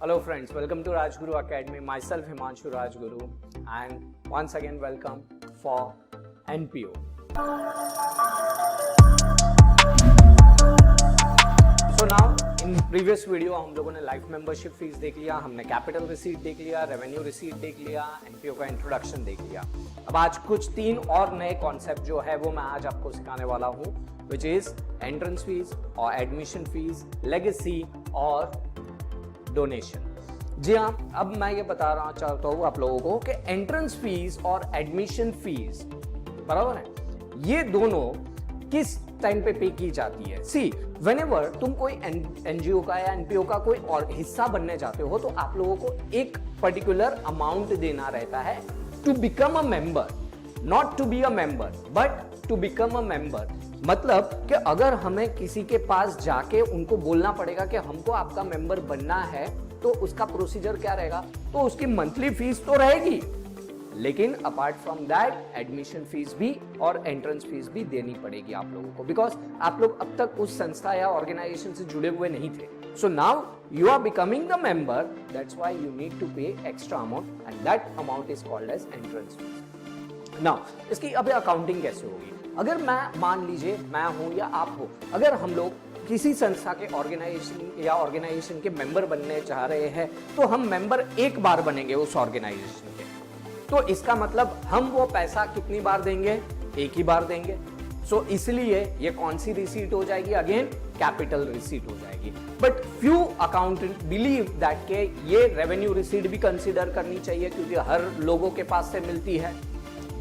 Hello friends, welcome to Rajguru Academy. Myself Himanshu Rajguru and once again welcome for NPO. So now in previous video हम लोगों ने life membership fees देख लिया, हमने capital receipt देख लिया, revenue receipt देख लिया, एनपीओ का इंट्रोडक्शन देख लिया। अब आज कुछ 3 और नए कॉन्सेप्ट जो है वो मैं आज आपको सिखाने वाला हूँ, विच इज एंट्रेंस फीस और एडमिशन फीस, लेगेसी और डोनेशन। जी हाँ, अब मैं ये बता चाहता हूँ आप लोगों को कि एंट्रेंस फीस और एडमिशन फीस बराबर है, ये दोनों किस टाइम पे की जाती है। सी व्हेनेवर तुम कोई एनजीओ का या एनपीओ का कोई और हिस्सा बनने जाते हो तो आप लोगों को एक पर्टिकुलर अमाउंट देना रहता है to become a member, not to be a member but to become a member. मतलब कि अगर हमें किसी के पास जाके उनको बोलना पड़ेगा कि हमको आपका मेंबर बनना है तो उसका प्रोसीजर क्या रहेगा, तो उसकी मंथली फीस तो रहेगी, लेकिन apart from that admission fees भी और एंट्रेंस फीस भी देनी पड़ेगी आप लोगों को, बिकॉज आप लोग अब तक उस संस्था या ऑर्गेनाइजेशन से जुड़े हुए नहीं थे। So now you are becoming the member, that's why you need to pay extra amount and that amount is called as entrance fees. Now इसकी अभी अकाउंटिंग कैसे होगी। अगर मैं मान लीजिए मैं हूं या आप हो, अगर हम लोग किसी संस्था के ऑर्गेनाइजेशन के मेंबर बनने चाह रहे हैं तो हम मेंबर एक बार बनेंगे उस ऑर्गेनाइजेशन के, तो इसका मतलब हम वो पैसा कितनी बार देंगे, एक ही बार देंगे। सो इसलिए ये कौन सी रिसीट हो जाएगी, अगेन कैपिटल रिसीट हो जाएगी। But few accountant believe that के ये रेवेन्यू रिसीट भी कंसीडर करनी चाहिए क्योंकि हर लोगों के पास से मिलती है।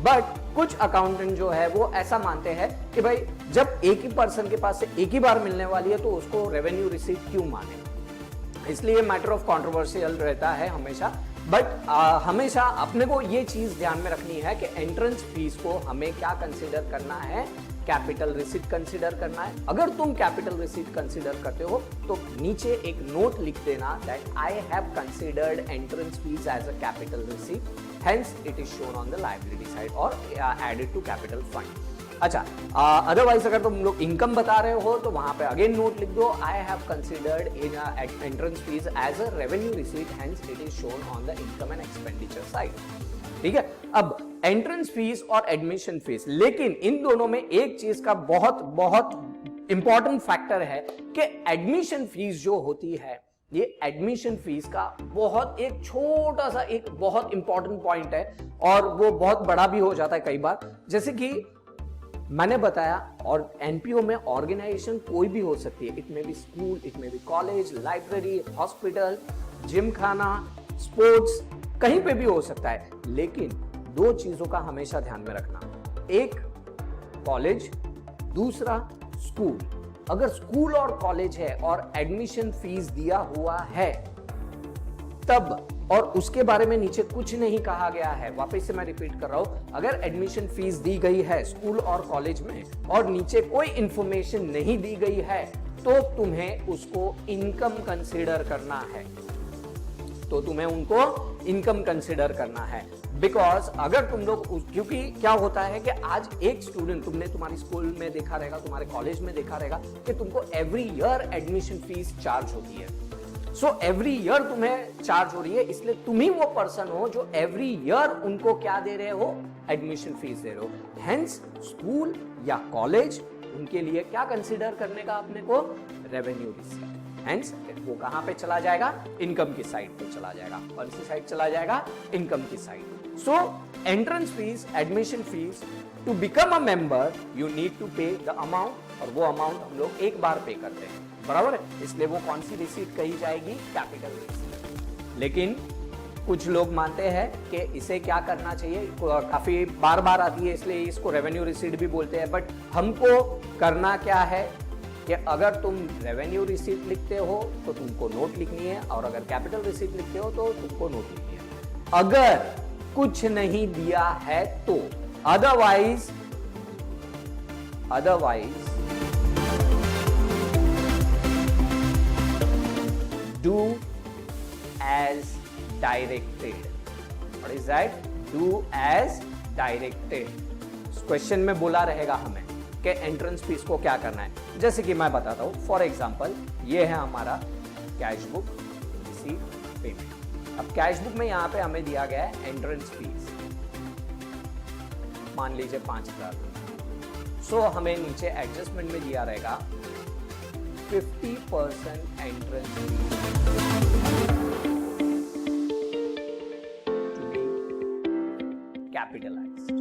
बट कुछ अकाउंटेंट जो है वो ऐसा मानते हैं कि भाई जब एक ही पर्सन के पास से एक ही बार मिलने वाली है तो उसको रेवेन्यू रिसीट क्यों माने, इसलिए मैटर ऑफ कंट्रोवर्शियल रहता है हमेशा। बट हमेशा अपने को ये चीज ध्यान में रखनी है कि एंट्रेंस फीस को हमें क्या कंसीडर करना है, कैपिटल रिसीट कंसीडर करना है। अगर तुम कैपिटल रिसीट कंसीडर करते हो तो नीचे एक नोट लिख देना that I have considered entrance fees as a capital receipt, hence it is shown on the liability side or added to capital fund। अच्छा, अदरवाइज अगर तुम लोग इनकम बता रहे हो तो वहां पे अगेन नोट लिख दो I have considered in entrance fees as a revenue receipt, hence it is shown on the income and expenditure side। ठीक है, अब एंट्रेंस फीस और एडमिशन फीस, लेकिन इन दोनों में एक चीज का बहुत बहुत इंपॉर्टेंट फैक्टर है कि एडमिशन फीस जो होती है, ये एडमिशन फीस का बहुत एक छोटा सा एक बहुत इंपॉर्टेंट पॉइंट है और वो बहुत बड़ा भी हो जाता है कई बार। जैसे कि मैंने बताया, और एनपीओ में ऑर्गेनाइजेशन कोई भी हो सकती है, इट में भी स्कूल, इट में भी कॉलेज, लाइब्रेरी, हॉस्पिटल, जिम खाना, स्पोर्ट्स, कहीं पे भी हो सकता है। लेकिन 2 चीजों का हमेशा ध्यान में रखना, एक कॉलेज, दूसरा स्कूल। अगर स्कूल और कॉलेज है और एडमिशन फीस दिया हुआ है तब, और उसके बारे में नीचे कुछ नहीं कहा गया है, वापस से मैं रिपीट कर रहा हूं, अगर एडमिशन फीस दी गई है स्कूल और कॉलेज में और नीचे कोई इंफॉर्मेशन नहीं दी गई है तो तुम्हें उसको इनकम कंसीडर करना है, तो तुम्हें उनको इनकम कंसीडर करना है। बिकॉज अगर तुम लोग, क्योंकि क्या होता है कि आज एक स्टूडेंट, तुमने तुम्हारी स्कूल में देखा रहेगा, तुम्हारे कॉलेज में देखा रहेगा कि तुमको every year admission fees charge होती है। सो एवरी ईयर तुम्हें चार्ज हो रही है, इसलिए तुम ही वो पर्सन हो जो एवरी ईयर उनको क्या दे रहे हो, एडमिशन फीस दे रहे हो। हेंस स्कूल या कॉलेज, उनके लिए क्या कंसीडर करने का अपने को, रेवेन्यू रिसीट। हेंस वो कहां पे चला जाएगा, इनकम की साइड पे चला जाएगा। कौन सी साइड चला जाएगा, इनकम की साइड। So entrance fees, admission fees, to become a member you need to pay the amount, और वो अमाउंट हम लोग एक बार पे करते हैं, बराबर है, इसलिए वो कौन सी रिसीट कही जाएगी, कैपिटल रिसीट। लेकिन कुछ लोग मानते हैं कि इसे क्या करना चाहिए, काफी बार बार आती है इसलिए इसको रेवेन्यू रिसीट भी बोलते हैं। बट हमको करना क्या है कि अगर तुम रेवेन्यू रिसीट लिखते हो तो तुमको नोट लिखनी है, और अगर कैपिटल रिसीट लिखते हो तो तुमको नोट लिखनी है। अगर कुछ नहीं दिया है तो otherwise do as directed. What is that, do as directed. Question में बोला रहेगा हमें कि एंट्रेंस फीस को क्या करना है। जैसे कि मैं बताता हूं, फॉर एग्जांपल ये है हमारा कैश बुक, रिसीट, पेमेंट। अब कैश बुक में यहाँ पे हमें दिया गया है एंट्रेंस फीस, मान लीजिए 5,000। सो हमें नीचे एडजस्टमेंट में दिया रहेगा 50% entrance fees to be capitalized.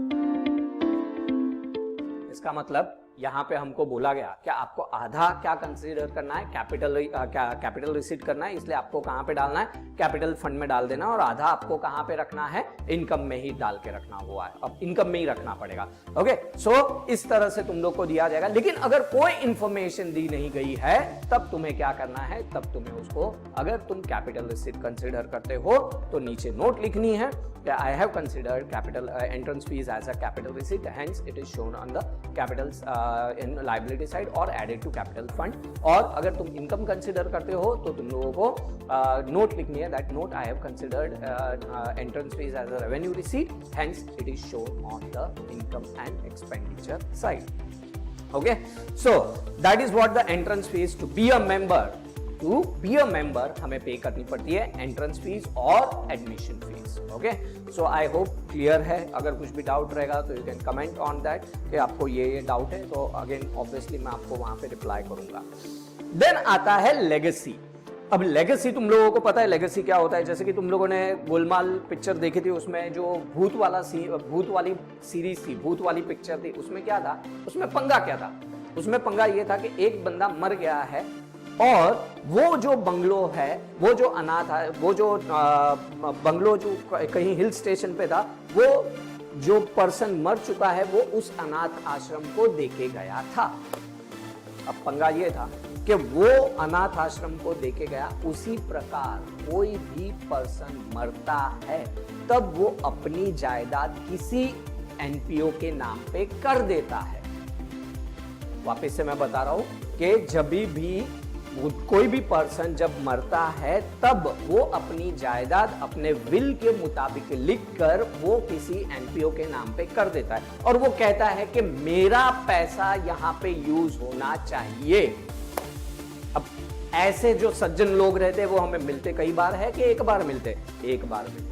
इसका मतलब यहां पे हमको बोला गया कि आपको आधा क्या कंसीडर करना है, कैपिटल रिसीट करना है, इसलिए आपको कहां पे डालना है, कैपिटल फंड में डाल देना, और आधा आपको कहां पे रखना है, इनकम में ही डाल के रखना हुआ है। अब इनकम में ही रखना पड़ेगा। ओके, सो इस तरह से तुम लोग को दिया जाएगा। लेकिन अगर कोई इंफॉर्मेशन दी नहीं गई है तब तुम्हें क्या करना है, तब तुम्हें उसको, अगर तुम कैपिटल रिसीट कंसीडर करते हो तो नीचे नोट लिखनी है कि I have considered capital entrance fees as a capital receipt, hence it is shown on the capital in liability side और एडेड टू कैपिटल फंड। और अगर तुम इनकम कंसीडर करते हो तो तुम लोगों को नोट लिखनी है, that note I have considered entrance fees as a revenue receipt, hence it is shown on the income and expenditure side. Okay, so that is what the entrance fees to be a member. To be a member हमें pay करनी पड़ती है entrance fees और admission fees. Okay, so I hope clear है। अगर कुछ भी doubt रहेगा तो you can comment on that कि आपको ये डाउट है, तो अगेन ऑब्वियसली मैं आपको वहां पे रिप्लाई करूंगा। देन आता है लेगेसी। अब लेगेसी तुम लोगों को पता है लेगेसी क्या होता है। जैसे कि तुम लोगों ने गोलमाल पिक्चर देखी थी, उसमें जो भूत वाली सीरीज थी, भूत वाली पिक्चर थी, उसमें क्या था, उसमें पंगा क्या था, उसमें पंगा ये था कि एक बंदा मर गया है और वो जो बंगलो है, वो जो अनाथ है, वो जो बंगलो जो कहीं हिल स्टेशन पे था, वो जो पर्सन मर चुका है वो उस अनाथ आश्रम को देके गया था। अब पंगा ये था कि वो अनाथ आश्रम को देके गया। उसी प्रकार कोई भी पर्सन मरता है तब वो अपनी जायदाद किसी एनपीओ के नाम पे कर देता है। वापस से मैं बता रहा हूं कि जब भी कोई भी पर्सन जब मरता है तब वो अपनी जायदाद अपने विल के मुताबिक लिखकर वो किसी एनपीओ के नाम पे कर देता है, और वो कहता है कि मेरा पैसा यहां पे यूज होना चाहिए। अब ऐसे जो सज्जन लोग रहते हैं वो हमें मिलते कई बार है कि एक बार मिलते, एक बार मिलते,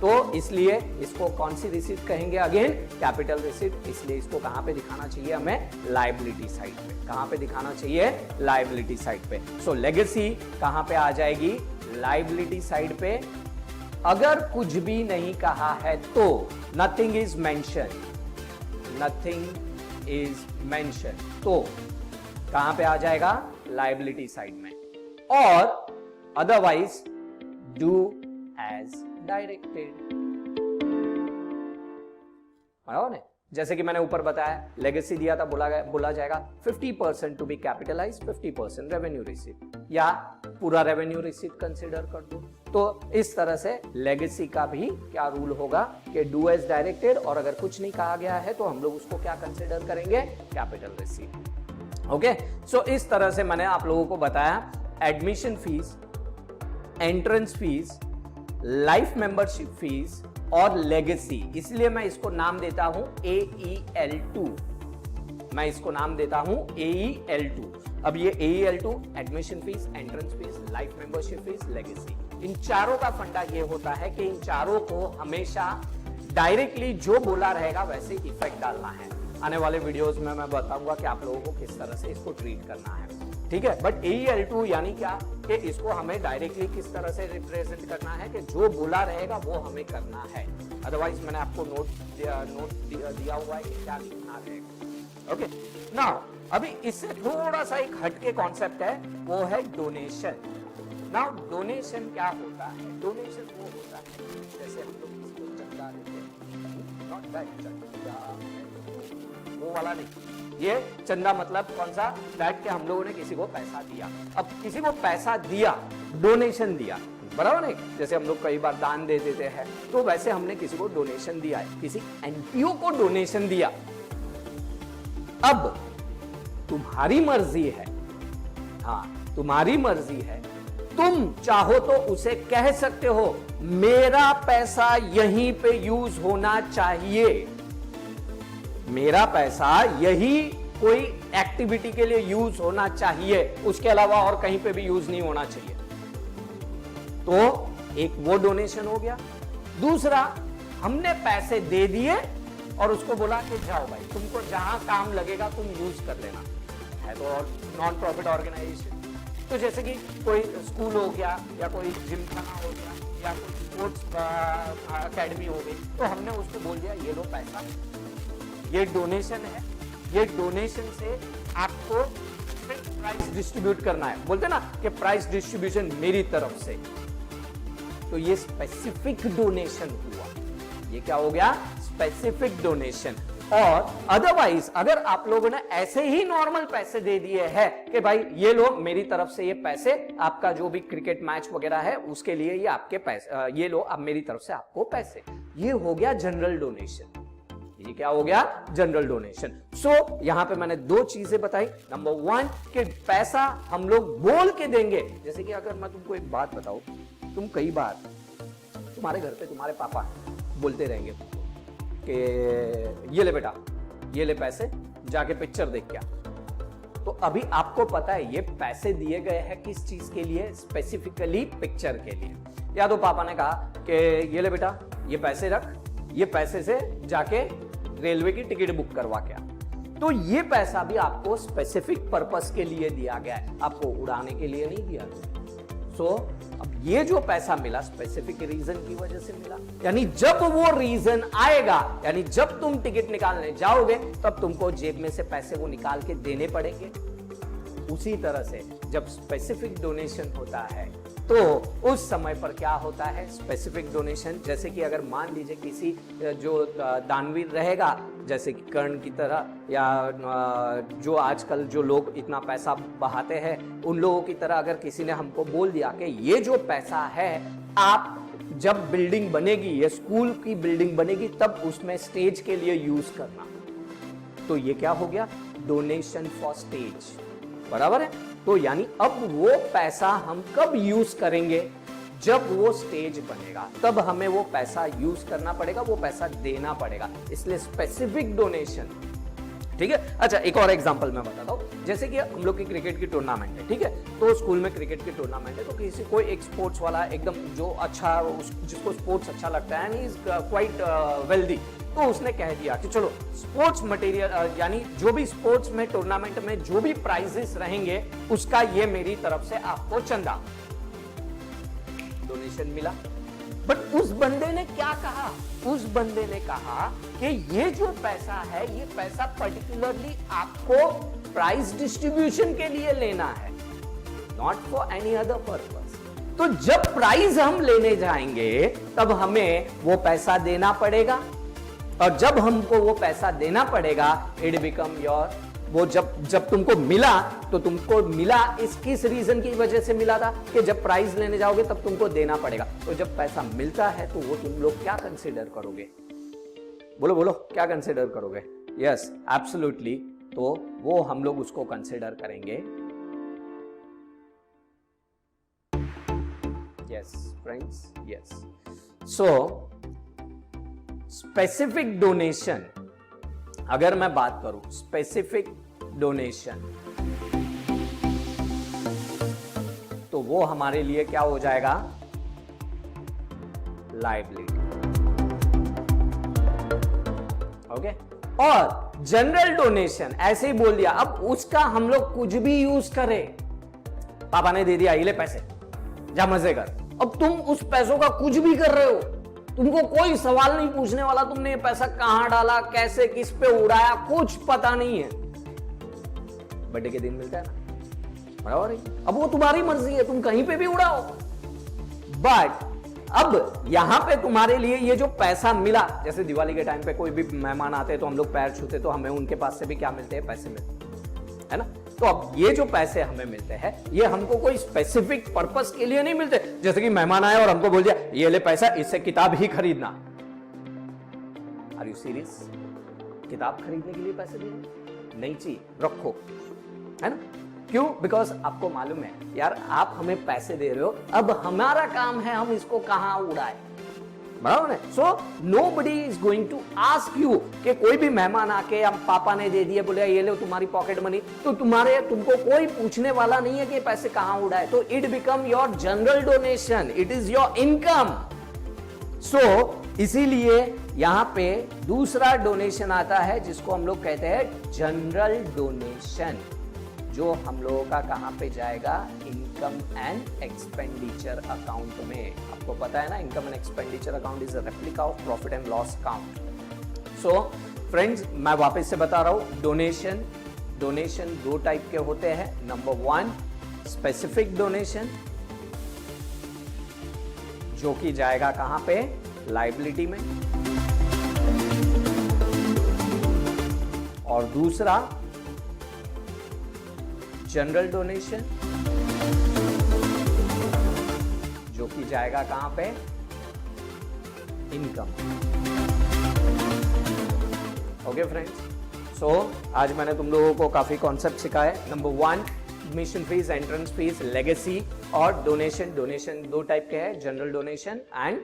तो इसलिए इसको कौन सी रिसीट कहेंगे, अगेन कैपिटल रिसीट। इसलिए इसको कहां पे दिखाना चाहिए हमें, लायबिलिटी साइड पे। कहां पे दिखाना चाहिए, लायबिलिटी साइड पे। सो लेगेसी कहां पे आ जाएगी, लायबिलिटी साइड पे। अगर कुछ भी नहीं कहा है तो nothing is mention, nothing is mention, तो कहां पे आ जाएगा, लायबिलिटी साइड में। और अदरवाइज डू एज डायरेक्टेड। जैसे कि मैंने ऊपर बताया, लेगेसी दिया था, बोला जाएगा 50% to be capitalize, 50% revenue receipt, या पूरा रेवेन्यू रिसीट कंसीडर कर दो। तो इस तरह से लेगेसी का भी क्या रूल होगा कि डू एज डायरेक्टेड, और अगर कुछ नहीं कहा गया है तो हम लोग उसको क्या कंसीडर करेंगे, कैपिटल रिसीट। ओके, सो इस तरह से मैंने आप लोगों को बताया admission fees, entrance fees, life membership fees और लेगेसी। इसलिए मैं इसको नाम देता हूं AEL2, मैं इसको नाम देता हूं AEL2। अब ये AEL2 admission fees, entrance fees, life membership fees, legacy, इन चारों का फंडा ये होता है कि इन चारों को हमेशा डायरेक्टली जो बोला रहेगा वैसे इफेक्ट डालना है। आने वाले वीडियोस में मैं बताऊंगा कि आप लोगों को किस तरह से इसको ट्रीट करना है, ठीक है। बट AEL2 यानी क्या कि इसको हमें डायरेक्टली किस तरह से रिप्रेजेंट करना है कि जो बोला रहेगा वो हमें करना है। अदरवाइज मैंने आपको नोट दिया हुआ है कि क्या लिखना रहेगा। ओके, नाउ अभी इससे थोड़ा सा एक हटके कॉन्सेप्ट है, वो है डोनेशन। नाउ डोनेशन क्या होता है, डोनेशन वो होता है जैसे हम लोग किसी को चंदा देते हैं, नॉट दैट चंदा, वो वाला नहीं। ये चंदा मतलब कौन सा, दैट के हम लोगों ने किसी को पैसा दिया। अब किसी को पैसा दिया, डोनेशन दिया, बराबर नहीं। जैसे हम लोग कई बार दान दे देते हैं, तो वैसे हमने किसी को डोनेशन दिया है, किसी एनपीओ को डोनेशन दिया। अब तुम्हारी मर्जी है, हाँ तुम्हारी मर्जी है, तुम चाहो तो उसे कह सकते हो मेरा पैसा यहीं पे यूज होना चाहिए, मेरा पैसा यही कोई एक्टिविटी के लिए यूज होना चाहिए, उसके अलावा और कहीं पे भी यूज नहीं होना चाहिए। तो एक वो डोनेशन हो गया। दूसरा, हमने पैसे दे दिए और उसको बोला कि जाओ भाई, तुमको जहां काम लगेगा तुम यूज कर लेना, है तो नॉन प्रॉफिट ऑर्गेनाइजेशन। तो जैसे कि कोई स्कूल हो गया या कोई जिम खाना हो गया या कोई स्पोर्ट्स अकेडमी हो गई, तो हमने उसको बोल दिया ये लो पैसा, ये डोनेशन है, ये डोनेशन से आपको प्राइस डिस्ट्रीब्यूट करना है। बोलते ना कि प्राइस डिस्ट्रीब्यूशन मेरी तरफ से, तो ये स्पेसिफिक डोनेशन हुआ। ये क्या हो गया? Specific donation. और अदरवाइज अगर आप लोगों ने ऐसे ही नॉर्मल पैसे दे दिए हैं कि भाई ये लो मेरी तरफ से ये पैसे, आपका जो भी क्रिकेट मैच वगैरह है उसके लिए ये आपके पैसे, ये लो अब मेरी तरफ से आपको पैसे, ये हो गया जनरल डोनेशन। ये क्या हो गया? General donation. सो यहां पे मैंने दो चीजें बताई। नंबर वन कि पैसा हम लोग बोल के देंगे। जैसे कि अगर मैं तुमको एक बात बताऊं, तुम कई बार तुम्हारे घर पे तुम्हारे पापा बोलते रहेंगे कि ये ले बेटा, ये ले पैसे, जाके पिक्चर देख के आ। तो अभी आपको पता है ये पैसे दिए गए हैं किस चीज के लिए? स्पेसिफिकली पिक्चर के लिए। या तो पापा ने कहा कि ये ले बेटा, ये पैसे रख, ये पैसे से जाके रेलवे की टिकट बुक करवा के आ। तो ये पैसा भी आपको स्पेसिफिक पर्पस के लिए दिया गया है, आपको उड़ाने के लिए नहीं दिया गया। सो अब ये जो पैसा मिला स्पेसिफिक रीजन की वजह से मिला। यानी जब वो रीजन आएगा, यानी जब तुम टिकट निकालने जाओगे तब तुमको जेब में से पैसे वो निकाल के देने पड़ेंगे। उसी तरह से जब स्पेसिफिक डोनेशन होता है तो उस समय पर क्या होता है? Specific donation. जैसे कि अगर मान लीजिए किसी जो दानवीर रहेगा, जैसे कि कर्ण की तरह, या जो आजकल जो लोग इतना पैसा बहाते हैं उन लोगों की तरह, अगर किसी ने हमको बोल दिया कि ये जो पैसा है आप जब बिल्डिंग बनेगी, ये स्कूल की बिल्डिंग बनेगी, तब उसमें स्टेज के लिए यूज करना, तो ये क्या हो गया? Donation for stage. बराबर है? तो यानी अब वो पैसा हम कब यूज करेंगे? जब वो स्टेज बनेगा, तब हमें वो पैसा यूज करना पड़ेगा, वो पैसा देना पड़ेगा। इसलिए स्पेसिफिक डोनेशन। ठीक है? अच्छा, एक और एग्जांपल मैं बताता हूं। जैसे कि हम लोग की क्रिकेट की टूर्नामेंट है, ठीक है? तो स्कूल में क्रिकेट की टूर्नामेंट है, तो किसी कोई एक स्पोर्ट्स वाला एकदम जो अच्छा, जिसको स्पोर्ट्स अच्छा लगता है, एंड इज क्वाइट वेल्दी, तो उसने कह दिया कि चलो स्पोर्ट्स मटेरियल, यानी जो भी स्पोर्ट्स में टूर्नामेंट में जो भी प्राइजेस रहेंगे उसका ये मेरी तरफ से आपको चंदा, डोनेशन मिला। बट उस बंदे ने क्या कहा? उस बंदे ने कहा कि ये जो पैसा है, ये पैसा पर्टिकुलरली आपको प्राइज डिस्ट्रीब्यूशन के लिए लेना है, not for any other purpose. तो जब प्राइज हम लेने जाएंगे तब हमें वो पैसा देना पड़ेगा, और जब हमको वो पैसा देना पड़ेगा, इट बिकम योर। वो जब तुमको मिला, तो तुमको मिला इस किस रीजन की वजह से मिला था? कि जब प्राइज लेने जाओगे तब तुमको देना पड़ेगा। तो जब पैसा मिलता है तो वो तुम लोग क्या कंसीडर करोगे? बोलो बोलो, क्या कंसीडर करोगे? Yes, absolutely. तो वो हम लोग उसको कंसीडर करेंगे, yes friends, yes. So specific donation, अगर मैं बात करूं स्पेसिफिक डोनेशन, तो वो हमारे लिए क्या हो जाएगा? लायबिलिटी। ओके? और जनरल डोनेशन ऐसे ही बोल दिया, अब उसका हम लोग कुछ भी यूज करें। पापा ने दे दिया, ये ले पैसे, जा मजे कर। अब तुम उस पैसों का कुछ भी कर रहे हो, तुमको कोई सवाल नहीं पूछने वाला तुमने ये पैसा कहां डाला, कैसे, किस पे उड़ाया, कुछ पता नहीं है। बर्थडे के दिन मिलता है ना, बराबर है? अब वो तुम्हारी मर्जी है, तुम कहीं पे भी उड़ाओ। बट अब यहां पे तुम्हारे लिए ये जो पैसा मिला, जैसे दिवाली के टाइम पे कोई भी मेहमान आते हैं तो हम लोग पैर छूते, तो हमें उनके पास से भी क्या मिलते हैं? पैसे मिलते है ना। तो अब ये जो पैसे हमें मिलते हैं, ये हमको कोई स्पेसिफिक पर्पस के लिए नहीं मिलते। जैसे कि मेहमान आए और हमको बोल दिया ये ले पैसा, इससे किताब ही खरीदना। Are you serious? किताब खरीदने के लिए पैसे देंगे? नहीं चाहिए, रखो, है ना? क्यों? बिकॉज आपको मालूम है यार, आप हमें पैसे दे रहे हो, अब हमारा काम है हम इसको कहां उड़ाए। बराबर है। So nobody is going to ask you कि कोई भी मेहमान आके हम पापा ने दे दिए, बोले ये लो तुम्हारी पॉकेट मनी, तो तुमको कोई पूछने वाला नहीं है कि पैसे कहां उड़ाए, तो it become your general donation, it is your income. So इसीलिए यहां पे दूसरा डोनेशन आता है जिसको हम लोग कहते हैं जनरल डोनेशन, जो हम लोगों का कहां पे जाएगा, इनकम एंड एक्सपेंडिचर अकाउंट में। आपको पता है ना, income and expenditure account is a replica of profit and loss account. So friends, मैं वापस से बता रहा हूं, डोनेशन दो टाइप के होते हैं। नंबर 1 स्पेसिफिक डोनेशन, जो कि जाएगा कहां पे, लायबिलिटी में, और दूसरा जनरल डोनेशन, जो कि जाएगा कहां पे, इनकम। ओके फ्रेंड्स, सो आज मैंने तुम लोगों को काफी कॉन्सेप्ट सिखाए। Number 1 admission fees, entrance fees, legacy और डोनेशन। डोनेशन दो टाइप के हैं, general donation and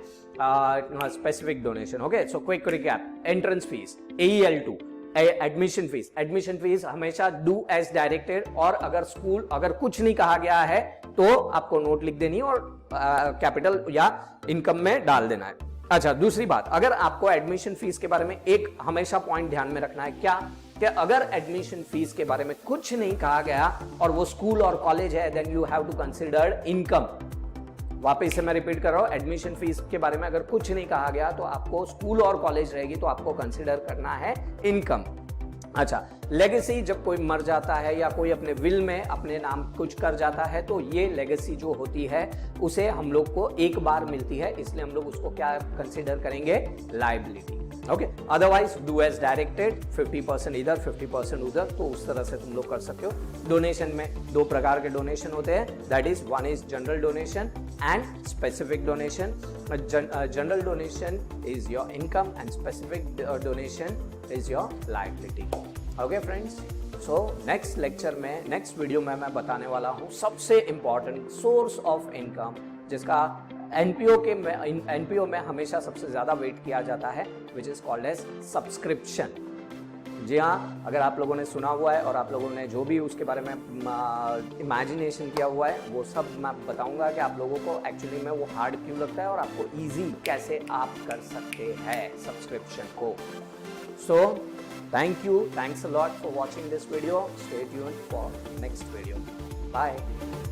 specific donation. Okay, so quick recap. Entrance fees, AEL2। Admission fees हमेशा डू एज डायरेक्टेड, और अगर कुछ नहीं कहा गया है तो आपको नोट लिख देनी और कैपिटल या इनकम में डाल देना है। अच्छा, दूसरी बात, अगर आपको एडमिशन फीस के बारे में एक हमेशा पॉइंट ध्यान में रखना है, क्या कि अगर एडमिशन फीस के बारे में कुछ नहीं कहा गया और वो स्कूल और कॉलेज है, then you have to consider income. वापस से मैं रिपीट कर रहा हूं, एडमिशन फीस के बारे में अगर कुछ नहीं कहा गया तो आपको स्कूल और कॉलेज रहेगी तो आपको कंसिडर करना है इनकम। अच्छा, लेगेसी, जब कोई मर जाता है या कोई अपने विल में अपने नाम कुछ कर जाता है तो ये लेगेसी जो होती है उसे हम लोग को एक बार मिलती है, इसलिए हम लोग उसको क्या कंसिडर करेंगे, liability. Okay, otherwise do as directed, 50% इधर 50% उधर, तो उस तरह से तुम लोग कर सकते हो। डोनेशन में दो प्रकार के डोनेशन होते हैं, that is 1 is general donation and specific donation. General donation is your income and specific donation is your liability. Okay friends, so next lecture में, नेक्स्ट वीडियो में मैं बताने वाला हूँ सबसे इंपॉर्टेंट सोर्स ऑफ इनकम, जिसका एनपीओ में हमेशा सबसे ज्यादा वेट किया जाता है, which is called as subscription. जी हाँ, अगर आप लोगों ने सुना हुआ है और आप लोगों ने जो भी उसके बारे में इमेजिनेशन किया हुआ है, वो सब मैं बताऊंगा कि आप लोगों को एक्चुअली में वो हार्ड क्यों लगता है और आपको इजी कैसे आप कर सकते हैं सब्सक्रिप्शन को। सो thanks a lot for watching this video. Stay tuned for next video. Bye.